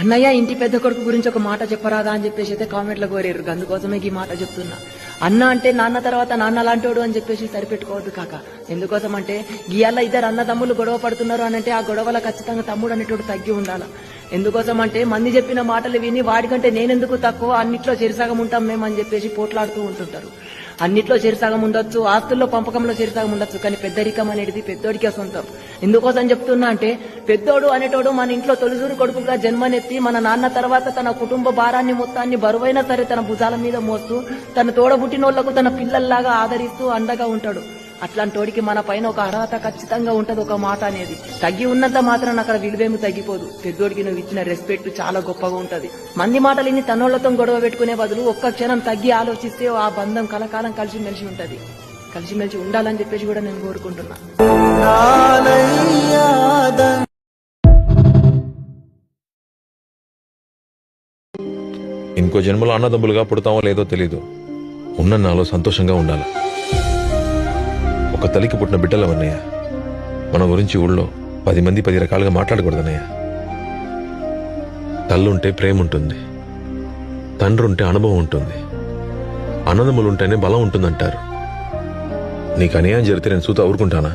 అన్నయ్య ఇంటి పెద్ద కొడుకు గురించి ఒక మాట చెప్పరాదా అని చెప్పేసి అయితే కామెంట్లో కోరారు. అందుకోసమే ఈ మాట చెప్తున్నా. అన్న అంటే నాన్న తర్వాత నాన్న లాంటోడు అని చెప్పేసి సరిపెట్టుకోవద్దు కాక. ఎందుకోసం అంటే గీయాల ఇద్దరు అన్నదమ్ములు గొడవ పడుతున్నారు అని అంటే ఆ గొడవలో ఖచ్చితంగా తమ్ముడు అనేటోడు తగ్గి ఉండాలి. ఎందుకోసం అంటే మంది చెప్పిన మాటలు విని వాడికంటే నేనెందుకు తక్కువ, అన్నిట్లో చెరిసగం ఉంటాం మేము అని చెప్పేసి పోట్లాడుతూ ఉంటుంటారు. అన్నిట్లో చెరిసగం ఉండొచ్చు, ఆస్తుల్లో పంపకంలో చెరిసగం ఉండొచ్చు, కానీ పెద్దరికం అనేది పెద్దోడికే సొంతం. ఎందుకోసం చెప్తున్నా అంటే పెద్దోడు అనేటోడు మన ఇంట్లో తొలిసూరు కొడుకుగా జన్మనెత్తి మన నాన్న తర్వాత తన కుటుంబ భారాన్ని మొత్తాన్ని బరువైనా సరే తన భుజాల మీద మోస్తూ తన తోడబుట్టినోళ్లకు తన పిల్లల్లాగా ఆదరిస్తూ అండగా ఉంటాడు. అట్లాంటోడికి మన పైన ఒక అర్హత ఖచ్చితంగా ఉంటది. ఒక మాట అనేది తగ్గి ఉన్నంత మాత్రం అక్కడ విలువేమి తగ్గిపోదు. పెద్దోడికి నువ్వు ఇచ్చిన రెస్పెక్ట్ చాలా గొప్పగా ఉంటది. మంది మాటలు ఇన్ని తనోళ్లతో గొడవ పెట్టుకునే బదులు ఒక్క క్షణం తగ్గి ఆలోచిస్తే ఆ బంధం కలకాలం కలిసిమెలిసి ఉంటది. కలిసిమెలిసి ఉండాలని చెప్పేసి కూడా నేను కోరుకుంటున్నా. ఇంకో జన్మలో అన్నదమ్ములుగా పుడతామో లేదో తెలీదు. ఉన్న నాలో సంతోషంగా ఉండాలి. ఒక తల్లికి పుట్టిన బిడ్డలవన్నయ్య. మన గురించి ఊళ్ళో 10 మంది 10 రకాలుగా మాట్లాడకూడదన్నయ్య. తల్లుంటే ప్రేమ ఉంటుంది, తండ్రి ఉంటే అనుభవం ఉంటుంది, అన్నదమ్ములుంటేనే బలం ఉంటుందంటారు. నీకు అన్యాయం జరిగితే నేను చూత ఊరుకుంటానా?